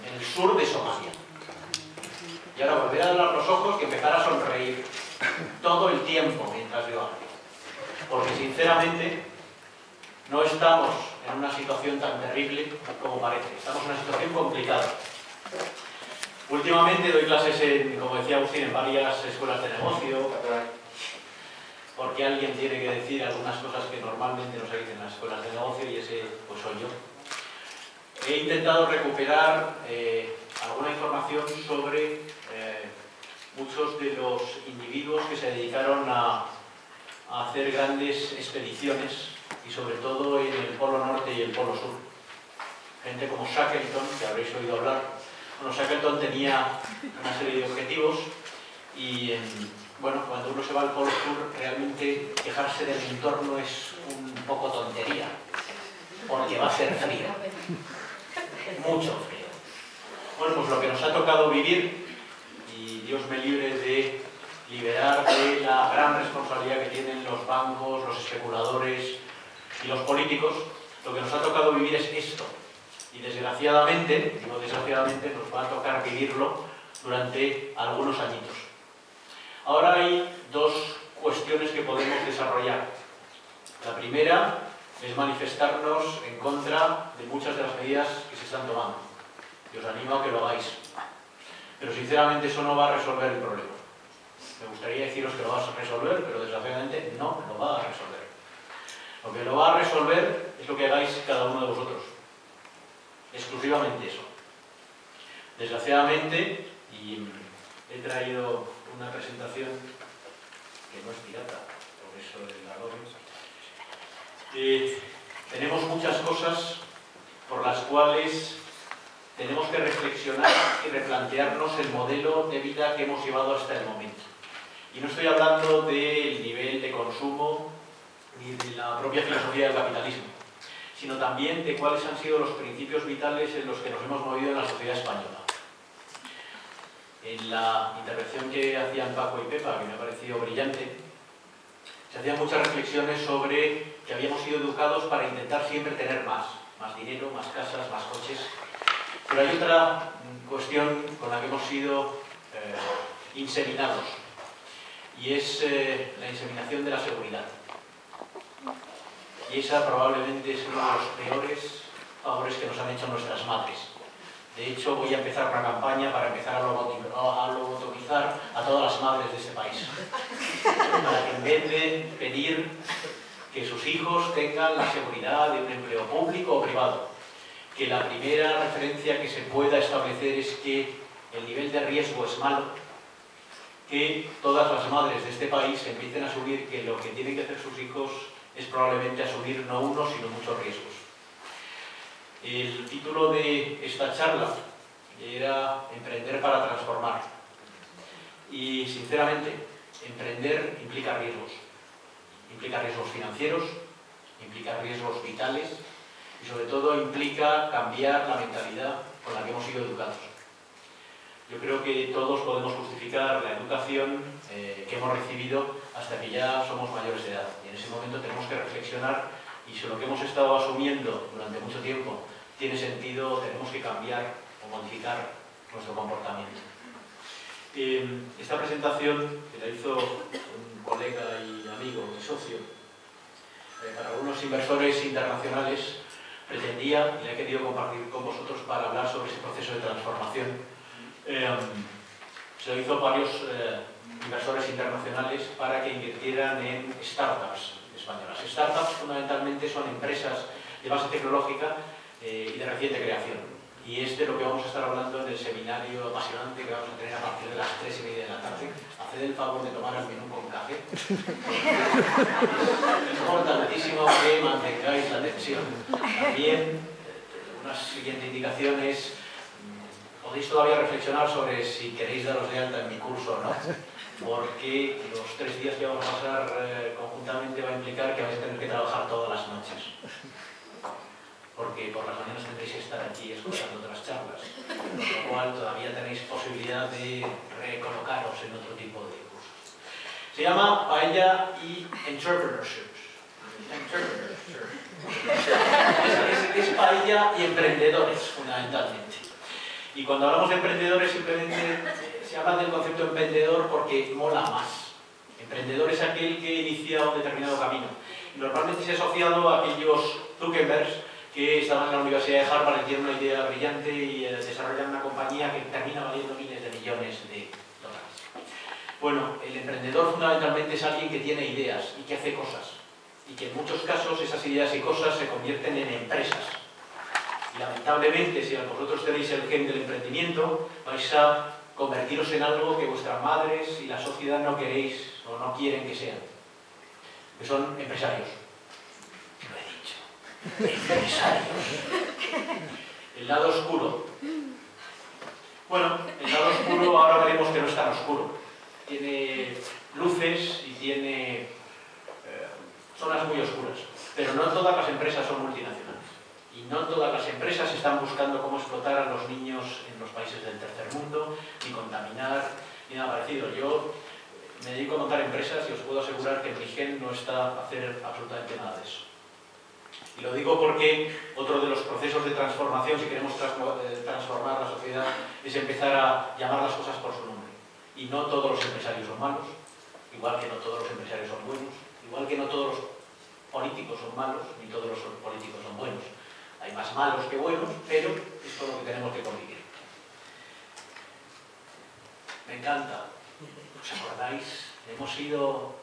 en el sur de Somalia. Y ahora volver a dar los ojos y empezar a sonreír todo el tiempo mientras yo hablo. Porque sinceramente no estamos en una situación tan terrible como parece. Estamos en una situación complicada. Últimamente doy clases, como decía Agustín, en varias escuelas de negocio, porque alguien tiene que decir algunas cosas que normalmente no se dicen en las escuelas de negocio, y ese pues soy yo. He intentado recuperar alguna información sobre muchos de los individuos que se dedicaron a hacer grandes expediciones, y sobre todo en el Polo Norte y el Polo Sur. Gente como Shackleton, que habréis oído hablar. Bueno, Shackleton tenía una serie de objetivos y, bueno, cuando uno se va al Polo Sur, realmente quejarse del entorno es un poco tontería, porque va a ser frío, mucho frío. Bueno, pues lo que nos ha tocado vivir, y Dios me libre de liberar de la gran responsabilidad que tienen los bancos, los especuladores y los políticos, lo que nos ha tocado vivir es esto. Y desgraciadamente, digo desgraciadamente, nos va a tocar vivirlo durante algunos añitos. Ahora hay dos cuestiones que podemos desarrollar. La primera es manifestarnos en contra de muchas de las medidas que se están tomando. Y os animo a que lo hagáis. Pero sinceramente eso no va a resolver el problema. Me gustaría deciros que lo vas a resolver, pero desgraciadamente no lo va a resolver. Lo que lo va a resolver es lo que hagáis cada uno de vosotros. Exclusivamente eso. Desgraciadamente, y he traído una presentación que no es pirata, por eso el adobe. Tenemos muchas cosas por las cuales tenemos que reflexionar y replantearnos el modelo de vida que hemos llevado hasta el momento. Y no estoy hablando del nivel de consumo ni de la propia filosofía del capitalismo, sino también de cuáles han sido los principios vitales en los que nos hemos movido en la sociedad española. En la intervención que hacían Paco y Pepa, que me ha parecido brillante, se hacían muchas reflexiones sobre que habíamos sido educados para intentar siempre tener más dinero, más casas, más coches. Pero hay otra cuestión con la que hemos sido inseminados, y es la inseminación de la seguridad. Y esa probablemente es uno de los peores favores que nos han hecho nuestras madres. De hecho, voy a empezar una campaña para empezar a lobotomizar a todas las madres de este país. Para que en vez de pedir que sus hijos tengan la seguridad de un empleo público o privado, que la primera referencia que se pueda establecer es que el nivel de riesgo es malo, que todas las madres de este país empiecen a asumir que lo que tienen que hacer sus hijos es probablemente asumir no uno, sino muchos riesgos. El título de esta charla era Emprender para transformar. Y sinceramente, emprender implica riesgos. Implica riesgos financieros, implica riesgos vitales y sobre todo implica cambiar la mentalidad con la que hemos sido educados. Yo creo que todos podemos justificar la educación que hemos recibido hasta que ya somos mayores de edad. Y en ese momento tenemos que reflexionar, y si lo que hemos estado asumiendo durante mucho tiempo tiene sentido, tenemos que cambiar o modificar nuestro comportamiento. Esta presentación, que la hizo un colega y amigo y socio, para algunos inversores internacionales, pretendía, y la he querido compartir con vosotros para hablar sobre ese proceso de transformación. Se lo hizo a varios inversores internacionales para que invirtieran en startups españolas. Startups fundamentalmente son empresas de base tecnológica y de reciente creación. Y es de lo que vamos a estar hablando en el seminario apasionante que vamos a tener a partir de las 3:30 de la tarde. Haced el favor de tomar el menú con café. Es importantísimo que mantengáis la atención. También, una siguiente indicación es: podéis todavía reflexionar sobre si queréis daros de alta en mi curso o no, porque los 3 días que vamos a pasar conjuntamente va a implicar que vais a tener que trabajar todas las noches. Porque por las mañanas tendréis que estar aquí escuchando otras charlas, con lo cual todavía tenéis posibilidad de recolocaros en otro tipo de cursos. Se llama Paella y Entrepreneurship. Es paella y emprendedores, fundamentalmente. Y cuando hablamos de emprendedores simplemente se habla del concepto emprendedor porque mola más. Emprendedor es aquel que inicia un determinado camino. Y normalmente se ha asociado a aquellos Zuckerbergs que estaban en la Universidad de Harvard y tienen una idea brillante y desarrollan una compañía que termina valiendo miles de millones de dólares. Bueno, el emprendedor fundamentalmente es alguien que tiene ideas y que hace cosas. Y que en muchos casos esas ideas y cosas se convierten en empresas. Y lamentablemente, si vosotros tenéis el gen del emprendimiento, vais a convertiros en algo que vuestras madres y la sociedad no queréis o no quieren que sean. Que son empresarios. Lo he dicho. Empresarios. El lado oscuro. Bueno, el lado oscuro ahora veremos que no es tan oscuro. Tiene luces y tiene zonas muy oscuras. Pero no todas las empresas son multinacionales. Y no todas las empresas están buscando cómo explotar a los niños en los países del tercer mundo, ni contaminar, ni nada parecido. Yo me dedico a montar empresas y os puedo asegurar que mi gen no está a hacer absolutamente nada de eso. Y lo digo porque otro de los procesos de transformación, si queremos transformar la sociedad, es empezar a llamar las cosas por su nombre. Y no todos los empresarios son malos, igual que no todos los empresarios son buenos, igual que no todos los políticos son malos, ni todos los políticos son buenos. Hay más malos que buenos, pero es con lo que tenemos que convivir. Me encanta. ¿Os acordáis? Hemos ido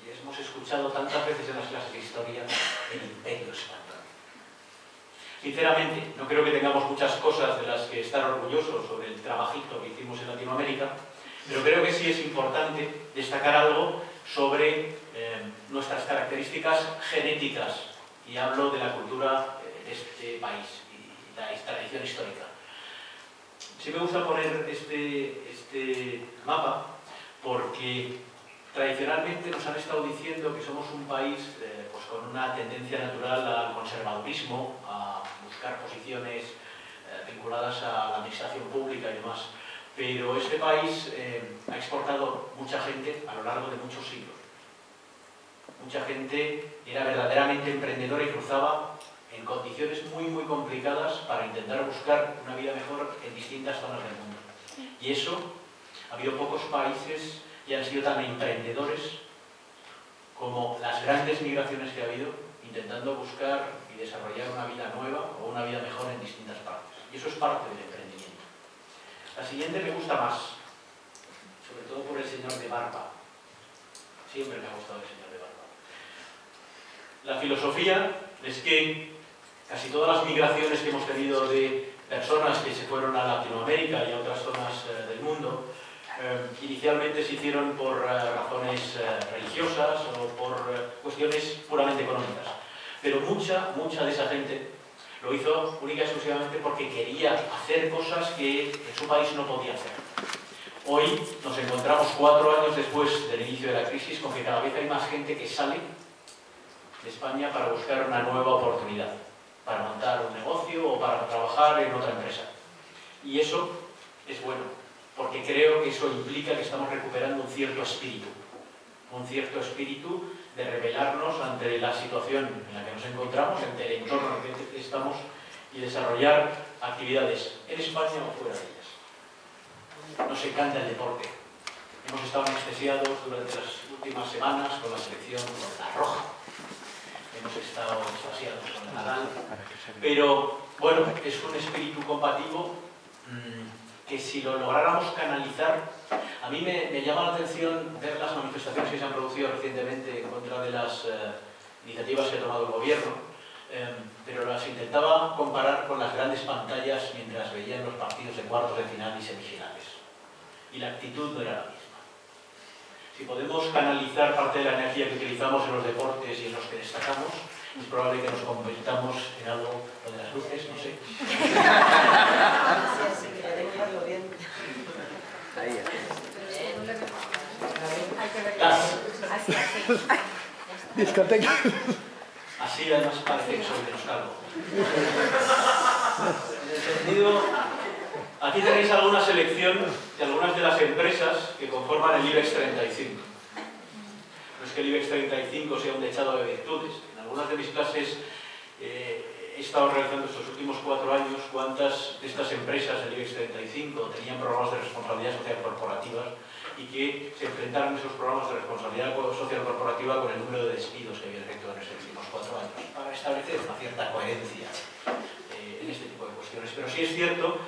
y hemos escuchado tantas veces en las clases de historia el Imperio Español. Sinceramente, no creo que tengamos muchas cosas de las que estar orgullosos sobre el trabajito que hicimos en Latinoamérica, pero creo que sí es importante destacar algo sobre nuestras características genéticas, y hablo de la cultura de este país y la tradición histórica. Sí me gusta poner este mapa porque tradicionalmente nos han estado diciendo que somos un país pues con una tendencia natural al conservadurismo, a buscar posiciones vinculadas a la administración pública y demás. Pero este país ha exportado mucha gente a lo largo de muchos siglos. Mucha gente era verdaderamente emprendedora y cruzaba en condiciones muy complicadas para intentar buscar una vida mejor en distintas zonas del mundo. Y eso, ha habido pocos países que han sido tan emprendedores como las grandes migraciones que ha habido, intentando buscar y desarrollar una vida nueva o una vida mejor en distintas partes. Y eso es parte del emprendimiento. La siguiente me gusta más, sobre todo por el señor de barba. Siempre me ha gustado el señor de barba. La filosofía es que casi todas las migraciones que hemos tenido de personas que se fueron a Latinoamérica y a otras zonas del mundo, inicialmente se hicieron por razones religiosas o por cuestiones puramente económicas. Pero mucha de esa gente lo hizo única y exclusivamente porque quería hacer cosas que en su país no podía hacer. Hoy nos encontramos 4 años después del inicio de la crisis con que cada vez hay más gente que sale de España para buscar una nueva oportunidad, para montar un negocio o para trabajar en otra empresa. Y eso es bueno, porque creo que eso implica que estamos recuperando un cierto espíritu de rebelarnos ante la situación en la que nos encontramos, ante el entorno en el que estamos, y desarrollar actividades en España o fuera de ellas. Nos encanta el deporte. Hemos estado anestesiados durante las últimas semanas con la selección con la roja. Hemos estado extasiados con el Nadal. Pero, bueno, es un espíritu combativo que si lo lográramos canalizar, a mí me llama la atención ver las manifestaciones que se han producido recientemente en contra de las iniciativas que ha tomado el gobierno, pero las intentaba comparar con las grandes pantallas mientras veían los partidos de cuartos de final y semifinales. Y la actitud no era la misma. Si podemos canalizar parte de la energía que utilizamos en los deportes y en los que destacamos, es probable que nos convirtamos en algo, lo de las luces, no sé. Discoteca. Así además parece que soy menos calvo. En el sentido, aquí tenéis alguna selección de algunas de las empresas que conforman el IBEX 35. No es que el IBEX 35 sea un dechado de virtudes. En algunas de mis clases he estado realizando estos últimos 4 años cuántas de estas empresas del IBEX 35 tenían programas de responsabilidad social corporativas y que se enfrentaron esos programas de responsabilidad social corporativa con el número de despidos que había efectuado en estos últimos 4 años, para establecer una cierta coherencia en este tipo de cuestiones. Pero sí es cierto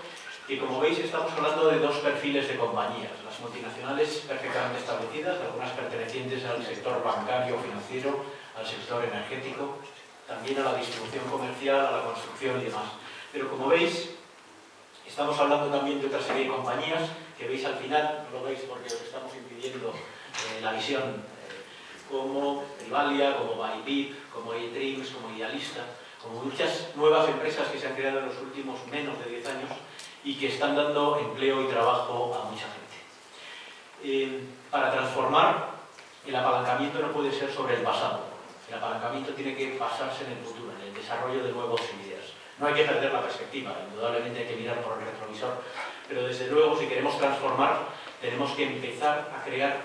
que, como veis, estamos hablando de dos perfiles de compañías: las multinacionales perfectamente establecidas, algunas pertenecientes al sector bancario, financiero, al sector energético, también a la distribución comercial, a la construcción y demás. Pero, como veis, estamos hablando también de otra serie de compañías que veis al final, no lo veis porque os estamos impidiendo la visión, como Rivalia, como Bybit, como eDreams, como Idealista, como muchas nuevas empresas que se han creado en los últimos menos de 10 años y que están dando empleo y trabajo a mucha gente. Para transformar, el apalancamiento no puede ser sobre el pasado. El apalancamiento tiene que basarse en el futuro, en el desarrollo de nuevas ideas. No hay que perder la perspectiva, indudablemente hay que mirar por el retrovisor, pero desde luego, si queremos transformar, tenemos que empezar a crear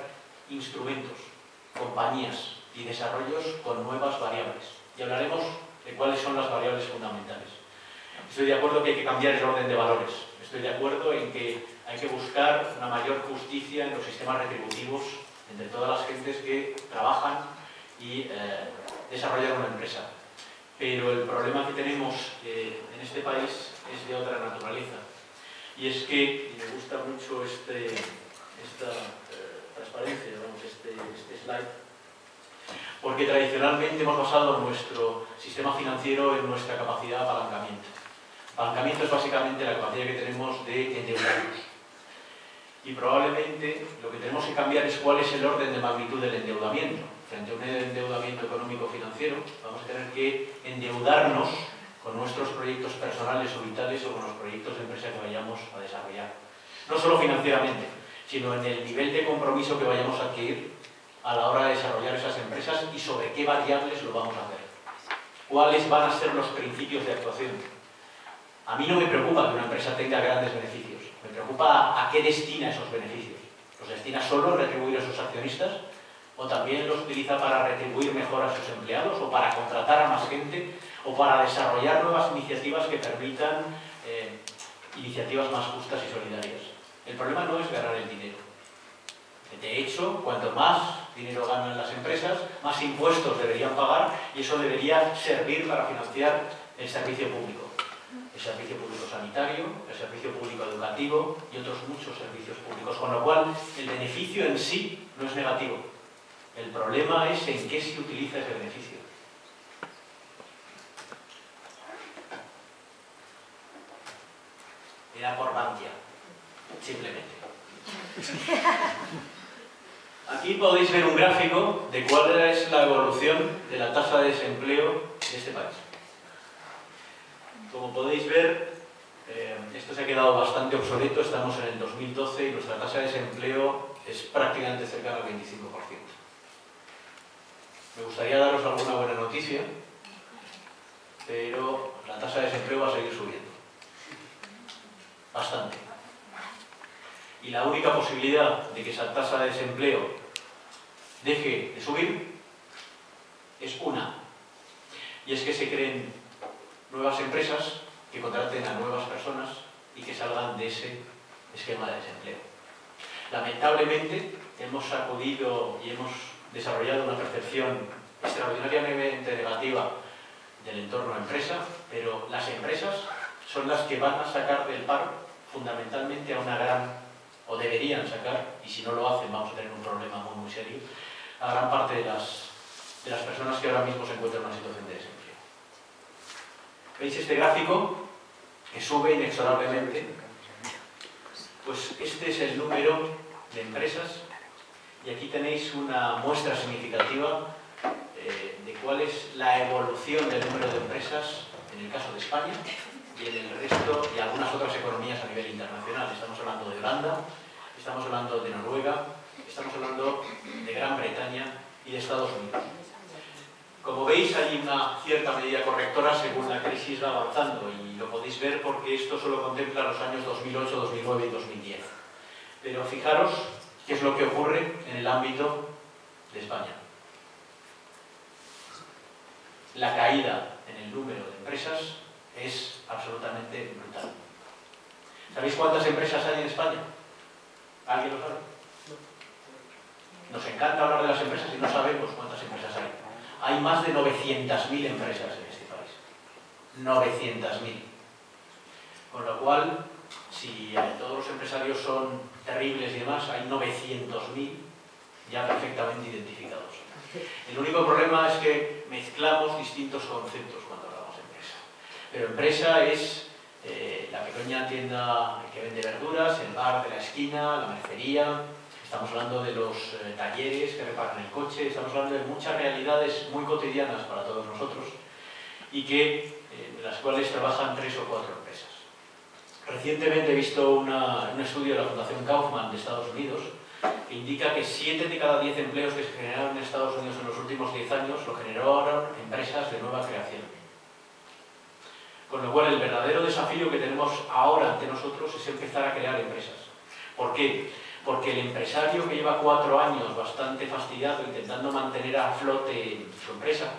instrumentos, compañías y desarrollos con nuevas variables. Y hablaremos de cuáles son las variables fundamentales. Estoy de acuerdo que hay que cambiar el orden de valores. Estoy de acuerdo en que hay que buscar una mayor justicia en los sistemas retributivos entre todas las gentes que trabajan y desarrollan una empresa. Pero el problema que tenemos en este país es de otra naturaleza. Y es que, y me gusta mucho esta transparencia, vamos, este slide, porque tradicionalmente hemos basado nuestro sistema financiero en nuestra capacidad de apalancamiento. Apalancamiento es básicamente la capacidad que tenemos de endeudarnos. Y probablemente lo que tenemos que cambiar es cuál es el orden de magnitud del endeudamiento. Frente a un endeudamiento económico-financiero, vamos a tener que endeudarnos con nuestros proyectos personales o vitales o con los proyectos de empresa que vayamos a desarrollar. No solo financieramente, sino en el nivel de compromiso que vayamos a adquirir a la hora de desarrollar esas empresas y sobre qué variables lo vamos a hacer. ¿Cuáles van a ser los principios de actuación? A mí no me preocupa que una empresa tenga grandes beneficios, me preocupa a qué destina esos beneficios. ¿Los destina solo a retribuir a sus accionistas? ¿O también los utiliza para retribuir mejor a sus empleados? ¿O para contratar a más gente? ¿O para desarrollar nuevas iniciativas que permitan iniciativas más justas y solidarias? El problema no es ganar el dinero. De hecho, cuanto más dinero ganan las empresas, más impuestos deberían pagar y eso debería servir para financiar el servicio público. El servicio público sanitario, el servicio público educativo y otros muchos servicios públicos. Con lo cual, el beneficio en sí no es negativo. El problema es en qué se utiliza ese beneficio. Era por Bankia, simplemente. Aquí podéis ver un gráfico de cuál es la evolución de la tasa de desempleo de este país. Como podéis ver, esto se ha quedado bastante obsoleto, estamos en el 2012 y nuestra tasa de desempleo es prácticamente cercana al 25%. Me gustaría daros alguna buena noticia, pero la tasa de desempleo va a seguir subiendo. Bastante. Y la única posibilidad de que esa tasa de desempleo deje de subir es una. Y es que se creen nuevas empresas que contraten a nuevas personas y que salgan de ese esquema de desempleo. Lamentablemente hemos sacudido y hemos desarrollado una percepción extraordinariamente negativa del entorno empresa, pero las empresas son las que van a sacar del paro fundamentalmente a una gran, o deberían sacar, y si no lo hacen vamos a tener un problema muy, muy serio, a gran parte de las personas que ahora mismo se encuentran en una situación de desempleo. ¿Veis este gráfico que sube inexorablemente? Pues este es el número de empresas y aquí tenéis una muestra significativa de cuál es la evolución del número de empresas en el caso de España y en el resto y algunas otras economías a nivel internacional. Estamos hablando de Holanda, estamos hablando de Noruega, estamos hablando de Gran Bretaña y de Estados Unidos. Como veis, hay una cierta medida correctora según la crisis va avanzando y lo podéis ver porque esto solo contempla los años 2008, 2009 y 2010. Pero fijaros qué es lo que ocurre en el ámbito de España. La caída en el número de empresas es absolutamente brutal. ¿Sabéis cuántas empresas hay en España? ¿Alguien lo sabe? Nos encanta hablar de las empresas y no sabemos cuántas empresas hay. Hay más de 900.000 empresas en este país. 900.000. Con lo cual, si todos los empresarios son terribles y demás, hay 900.000 ya perfectamente identificados. El único problema es que mezclamos distintos conceptos cuando hablamos de empresa. Pero empresa es la pequeña tienda que vende verduras, el bar de la esquina, la mercería. Estamos hablando de los talleres que reparan el coche, estamos hablando de muchas realidades muy cotidianas para todos nosotros y que, en las cuales trabajan 3 o 4 empresas. Recientemente he visto un estudio de la Fundación Kaufman de Estados Unidos que indica que 7 de cada 10 empleos que se generaron en Estados Unidos en los últimos 10 años lo generaron empresas de nueva creación. Con lo cual, el verdadero desafío que tenemos ahora ante nosotros es empezar a crear empresas. ¿Por qué? Porque el empresario que lleva 4 años bastante fastidiado intentando mantener a flote su empresa,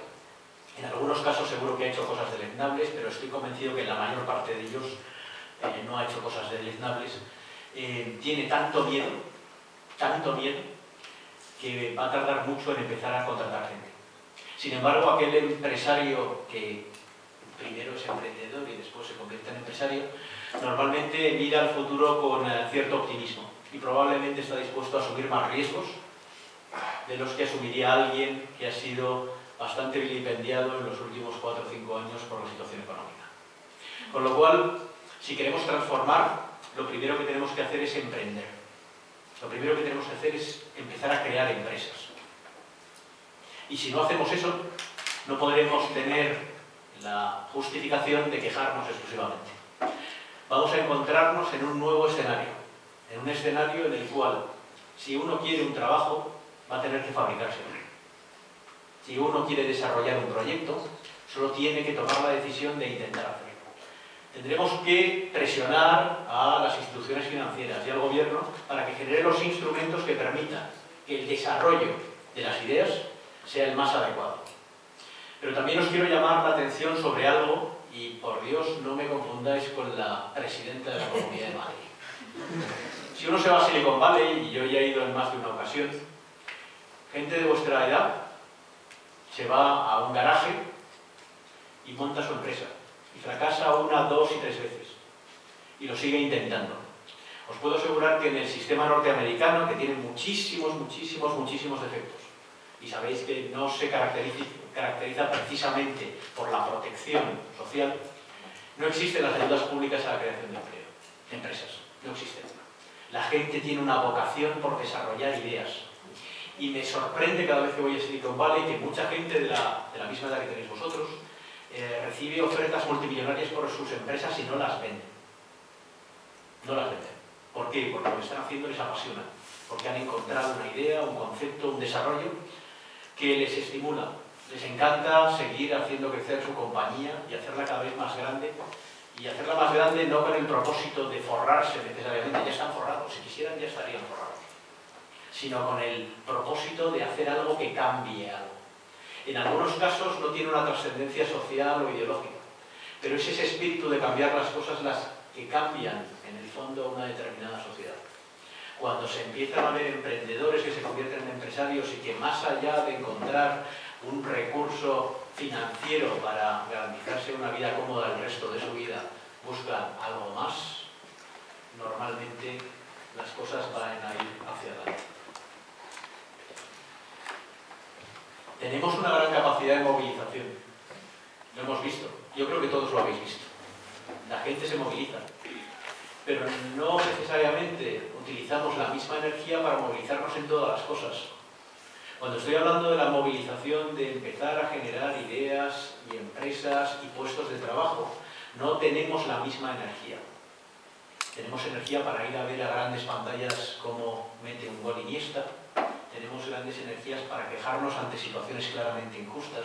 en algunos casos seguro que ha hecho cosas deleznables, pero estoy convencido que en la mayor parte de ellos no ha hecho cosas deleznables, tiene tanto miedo, que va a tardar mucho en empezar a contratar gente. Sin embargo, aquel empresario que primero es emprendedor y después se convierte en empresario, normalmente mira al futuro con cierto optimismo y probablemente está dispuesto a asumir más riesgos de los que asumiría alguien que ha sido bastante vilipendiado en los últimos 4 o 5 años por la situación económica. Con lo cual, si queremos transformar, lo primero que tenemos que hacer es emprender. Lo primero que tenemos que hacer es empezar a crear empresas. Y si no hacemos eso, no podremos tener la justificación de quejarnos exclusivamente. Vamos a encontrarnos en un nuevo escenario, en un escenario en el cual, si uno quiere un trabajo, va a tener que fabricárselo. Si uno quiere desarrollar un proyecto, solo tiene que tomar la decisión de intentar hacerlo. Tendremos que presionar a las instituciones financieras y al gobierno para que genere los instrumentos que permitan que el desarrollo de las ideas sea el más adecuado. Pero también os quiero llamar la atención sobre algo, y por Dios no me confundáis con la presidenta de la Comunidad de Madrid. Si uno se va a Silicon Valley, y yo ya he ido en más de una ocasión, gente de vuestra edad se va a un garaje y monta su empresa. Y fracasa 1, 2 y 3 veces. Y lo sigue intentando. Os puedo asegurar que en el sistema norteamericano, que tiene muchísimos defectos, y sabéis que no se caracteriza precisamente por la protección social, no existen las ayudas públicas a la creación de empleo, de empresas. No existen. La gente tiene una vocación por desarrollar ideas. Y me sorprende cada vez que voy a Silicon Valley que mucha gente de la misma edad que tenéis vosotros recibe ofertas multimillonarias por sus empresas y no las venden. No las venden. ¿Por qué? Porque lo que están haciendo les apasiona. Porque han encontrado una idea, un concepto, un desarrollo que les estimula. Les encanta seguir haciendo crecer su compañía y hacerla cada vez más grande. Y hacerla más grande no con el propósito de forrarse necesariamente, ya están forrados. Si quisieran ya estarían forrados. Sino con el propósito de hacer algo que cambie algo. En algunos casos no tiene una trascendencia social o ideológica, pero es ese espíritu de cambiar las cosas las que cambian, en el fondo, una determinada sociedad. Cuando se empiezan a ver emprendedores que se convierten en empresarios y que más allá de encontrar un recurso financiero para garantizarse una vida cómoda el resto de su vida, buscan algo más, normalmente las cosas van a ir hacia adelante. Tenemos una gran capacidad de movilización. Lo hemos visto. Yo creo que todos lo habéis visto. La gente se moviliza. Pero no necesariamente utilizamos la misma energía para movilizarnos en todas las cosas. Cuando estoy hablando de la movilización, de empezar a generar ideas y empresas y puestos de trabajo, no tenemos la misma energía. Tenemos energía para ir a ver a grandes pantallas cómo mete un gol Iniesta. Tenemos grandes energías para quejarnos ante situaciones claramente injustas,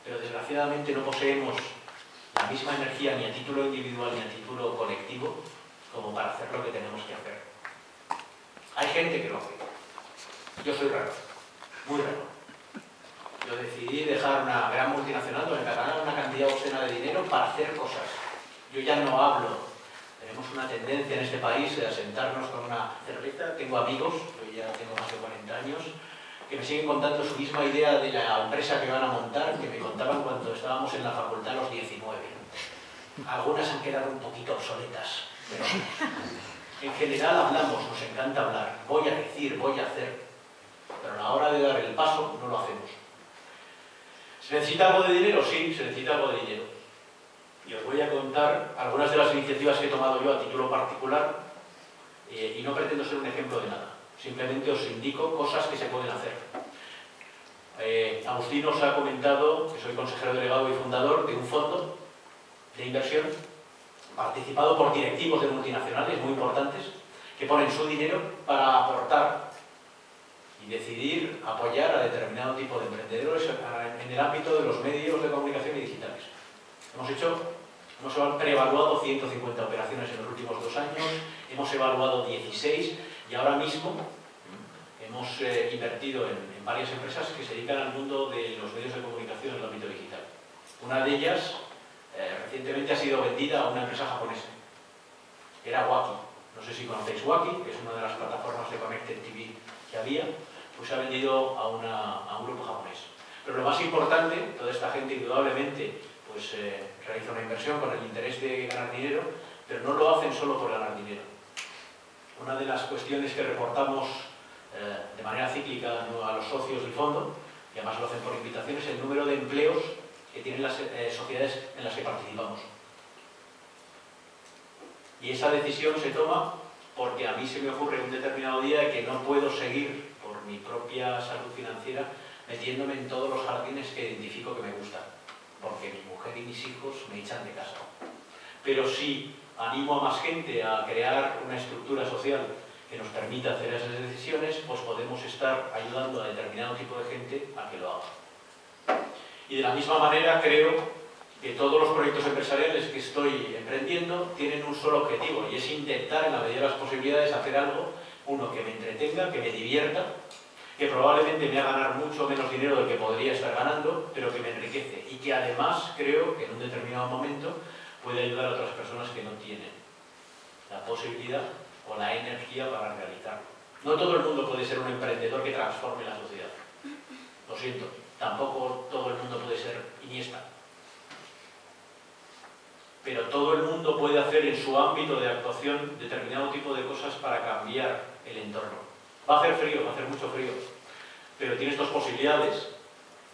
pero desgraciadamente no poseemos la misma energía ni a título individual ni a título colectivo como para hacer lo que tenemos que hacer. Hay gente que lo hace. Yo soy raro, muy raro. yo decidí dejar una gran multinacional donde me ganaban una cantidad obscena de dinero para hacer cosas. Yo ya no hablo. Tenemos una tendencia en este país de sentarnos con una cerveza. Tengo amigos, yo ya tengo más de 40 años, que me siguen contando su misma idea de la empresa que van a montar, que me contaban cuando estábamos en la facultad a los 19. Algunas han quedado un poquito obsoletas, pero en general hablamos, nos encanta hablar. Voy a decir, voy a hacer, pero a la hora de dar el paso no lo hacemos. ¿Se necesita algo de dinero? Sí, se necesita algo de dinero. Y os voy a contar algunas de las iniciativas que he tomado yo a título particular y no pretendo ser un ejemplo de nada. Simplemente os indico cosas que se pueden hacer. Agustín os ha comentado que soy consejero delegado y fundador de un fondo de inversión participado por directivos de multinacionales muy importantes que ponen su dinero para aportar y decidir apoyar a determinado tipo de emprendedores en el ámbito de los medios de comunicación y digitales. Hemos preevaluado 150 operaciones en los últimos 2 años, hemos evaluado 16 y ahora mismo hemos invertido en varias empresas que se dedican al mundo de los medios de comunicación en el ámbito digital. Una de ellas recientemente ha sido vendida a una empresa japonesa, que era Waki. No sé si conocéis Waki, que es una de las plataformas de Connected TV que había, pues se ha vendido a un grupo japonés. Pero lo más importante, toda esta gente indudablemente pues realiza una inversión con el interés de ganar dinero, pero no lo hacen solo por ganar dinero. Una de las cuestiones que reportamos de manera cíclica a los socios del fondo, y además lo hacen por invitación, es el número de empleos que tienen las sociedades en las que participamos. Y esa decisión se toma porque a mí se me ocurre un determinado día que no puedo seguir por mi propia salud financiera metiéndome en todos los jardines que identifico que me gustan, porque mi mujer y mis hijos me echan de casa. Pero si animo a más gente a crear una estructura social que nos permita hacer esas decisiones, pues podemos estar ayudando a determinado tipo de gente a que lo haga. Y de la misma manera creo que todos los proyectos empresariales que estoy emprendiendo tienen un solo objetivo, y es intentar en la medida de las posibilidades hacer algo, uno, que me entretenga, que me divierta, que probablemente me haga ganar mucho menos dinero del que podría estar ganando, pero que me enriquece y que además creo que en un determinado momento puede ayudar a otras personas que no tienen la posibilidad o la energía para realizarlo. No todo el mundo puede ser un emprendedor que transforme la sociedad. Lo siento, tampoco todo el mundo puede ser Iniesta. Pero todo el mundo puede hacer en su ámbito de actuación determinado tipo de cosas para cambiar el entorno. Va a hacer frío, va a hacer mucho frío, pero tienes 2 posibilidades.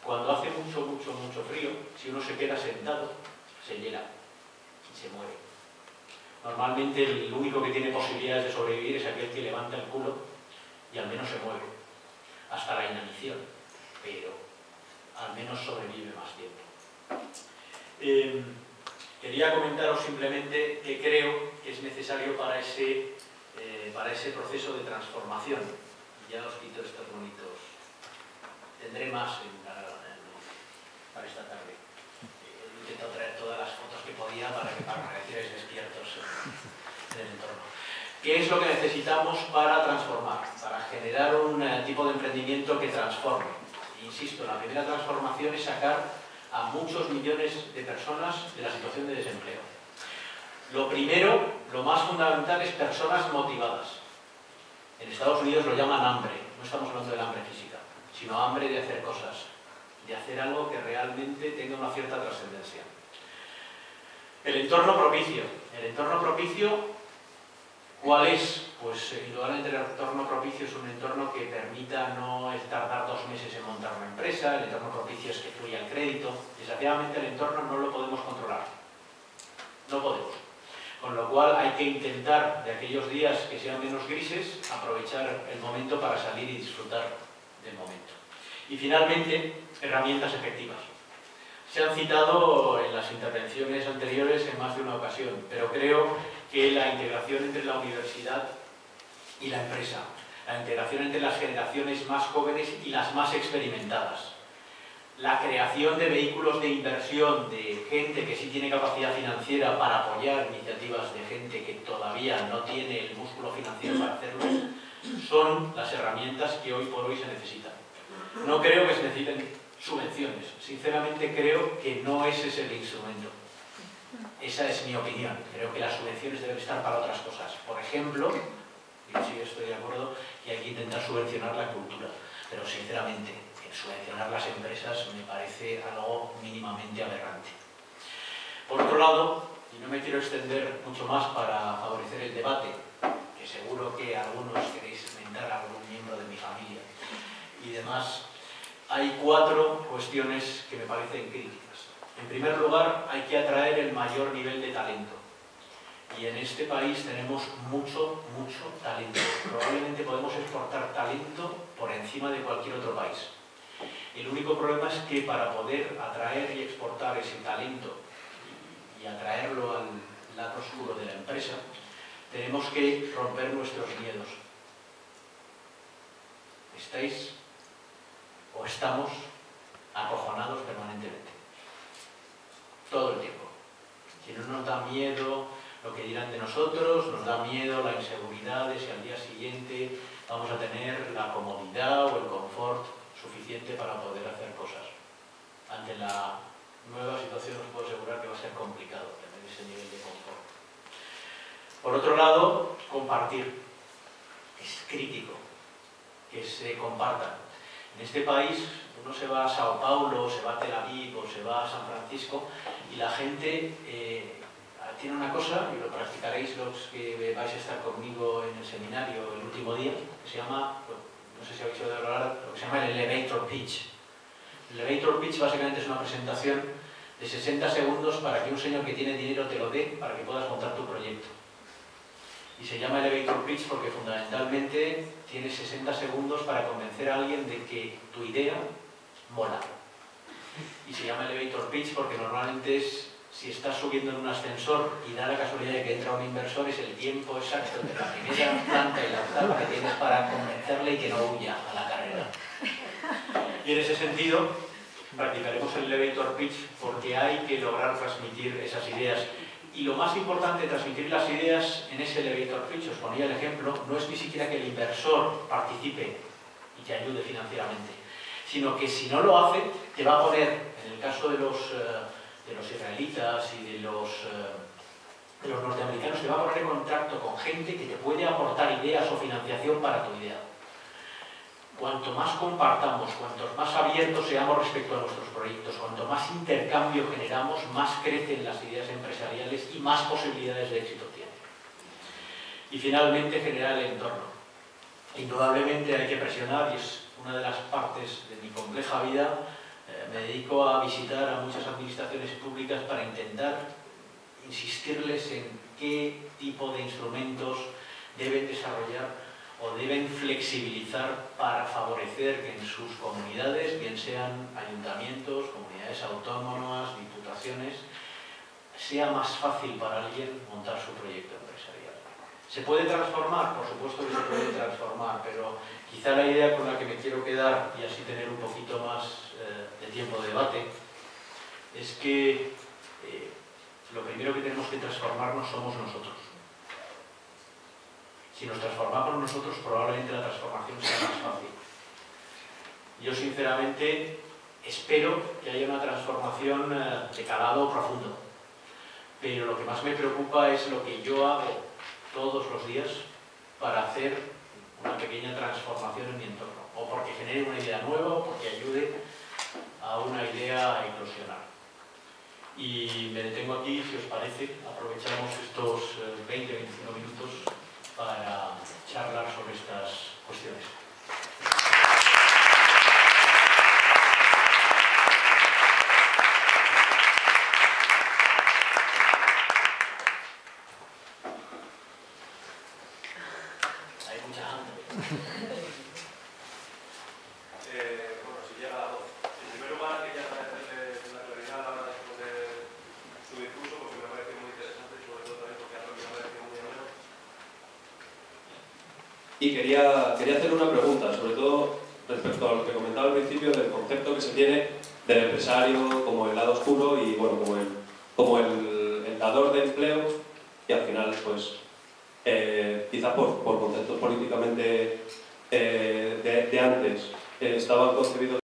Cuando hace mucho frío, si uno se queda sentado, se hiela y se muere. Normalmente el único que tiene posibilidades de sobrevivir es aquel que levanta el culo y al menos se mueve, hasta la inanición, pero al menos sobrevive más tiempo. Quería comentaros simplemente que creo que es necesario para ese proceso de transformación. Ya os quito estos bonitos. Tendré más para esta tarde. He intentado traer todas las fotos que podía para que parecierais despiertos en el entorno. ¿Qué es lo que necesitamos para transformar? Para generar un tipo de emprendimiento que transforme. Insisto, la primera transformación es sacar a muchos millones de personas de la situación de desempleo. Lo primero, lo más fundamental, es personas motivadas. En Estados Unidos lo llaman hambre. No estamos hablando del hambre física, sino hambre de hacer cosas, de hacer algo que realmente tenga una cierta trascendencia. El entorno propicio. El entorno propicio, ¿cuál es? Pues indudablemente el entorno propicio es un entorno que permita no tardar 2 meses en montar una empresa. El entorno propicio es que fluya el crédito. Desgraciadamente el entorno no lo podemos controlar. No podemos. Con lo cual hay que intentar, de aquellos días que sean menos grises, aprovechar el momento para salir y disfrutar del momento. Y finalmente, herramientas efectivas. Se han citado en las intervenciones anteriores en más de una ocasión, pero creo que la integración entre la universidad y la empresa, la integración entre las generaciones más jóvenes y las más experimentadas, la creación de vehículos de inversión de gente que sí tiene capacidad financiera para apoyar iniciativas de gente que todavía no tiene el músculo financiero para hacerlo, son las herramientas que hoy por hoy se necesitan. No creo que se necesiten Subvenciones. Sinceramente creo que no ese es el instrumento. Esa es mi opinión. Creo que las subvenciones deben estar para otras cosas. Por ejemplo, yo sí estoy de acuerdo que hay que intentar subvencionar la cultura, pero sinceramente, subvencionar las empresas me parece algo mínimamente aberrante. Por otro lado, y no me quiero extender mucho más para favorecer el debate, que seguro que algunos queréis mentar a algún miembro de mi familia y demás, hay 4 cuestiones que me parecen críticas. En primer lugar, hay que atraer el mayor nivel de talento. Y en este país tenemos mucho talento. Probablemente podemos exportar talento por encima de cualquier otro país. El único problema es que para poder atraer y exportar ese talento y atraerlo al lado oscuro de la empresa, tenemos que romper nuestros miedos. ¿Estáis o estamos acojonados permanentemente? Todo el tiempo. Si no nos da miedo lo que dirán de nosotros, nos da miedo la inseguridad de si al día siguiente vamos a tener la comodidad o el confort suficiente para poder hacer cosas. Ante la nueva situación os puedo asegurar que va a ser complicado tener ese nivel de confort. Por otro lado, compartir. Es crítico que se compartan. En este país uno se va a Sao Paulo, se va a Tel Aviv o se va a San Francisco y la gente tiene una cosa, y lo practicaréis los que vais a estar conmigo en el seminario el último día, que se llama, no sé si habéis oído hablar, lo que se llama el elevator pitch. El elevator pitch básicamente es una presentación de 60 segundos para que un señor que tiene dinero te lo dé para que puedas montar tu proyecto. Y se llama elevator pitch porque fundamentalmente tienes 60 segundos para convencer a alguien de que tu idea mola. Y se llama elevator pitch porque normalmente es, si estás subiendo en un ascensor y da la casualidad de que entra un inversor, es el tiempo exacto de la primera planta y la octava que tienes para convencerle y que no huya a la carrera. Y en ese sentido, practicaremos el elevator pitch porque hay que lograr transmitir esas ideas. Y lo más importante de transmitir las ideas en ese elevator pitch, os ponía el ejemplo, no es ni siquiera que el inversor participe y te ayude financieramente, sino que si no lo hace, te va a poner, en el caso de los israelitas y de los norteamericanos, te va a poner en contacto con gente que te puede aportar ideas o financiación para tu idea. Cuanto más compartamos, cuantos más abiertos seamos respecto a nuestros proyectos, cuanto más intercambio generamos, más crecen las ideas empresariales y más posibilidades de éxito tienen. Y finalmente, generar el entorno. Indudablemente hay que presionar, y es una de las partes de mi compleja vida. Me dedico a visitar a muchas administraciones públicas para intentar insistirles en qué tipo de instrumentos deben desarrollar o deben flexibilizar para favorecer que en sus comunidades, bien sean ayuntamientos, comunidades autónomas, diputaciones, sea más fácil para alguien montar su proyecto empresarial. ¿Se puede transformar? Por supuesto que se puede transformar, pero quizá la idea con la que me quiero quedar, y así tener un poquito más de tiempo de debate, es que lo primero que tenemos que transformarnos somos nosotros. Si nos transformamos nosotros, probablemente la transformación sea más fácil. Yo sinceramente espero que haya una transformación de calado profundo, pero lo que más me preocupa es lo que yo hago todos los días para hacer una pequeña transformación en mi entorno, o porque genere una idea nueva, o porque ayude a una idea a eclosionar. Y me detengo aquí, si os parece, aprovechamos estos 20-25 minutos para charlar sobre estas cuestiones. Hay mucha hambre. Bueno, si llega a la voz. En primer lugar, quería agradecerle la claridad a la hora de exponer su discurso, porque me ha parecido muy interesante y sobre todo también porque a mí me ha parecido muy ameno. Y quería hacer una pregunta, sobre todo respecto a lo que comentaba al principio del concepto que se tiene del empresario como el lado oscuro y bueno, como el dador de empleo, y al final pues quizás por conceptos políticamente de antes estaban concebidos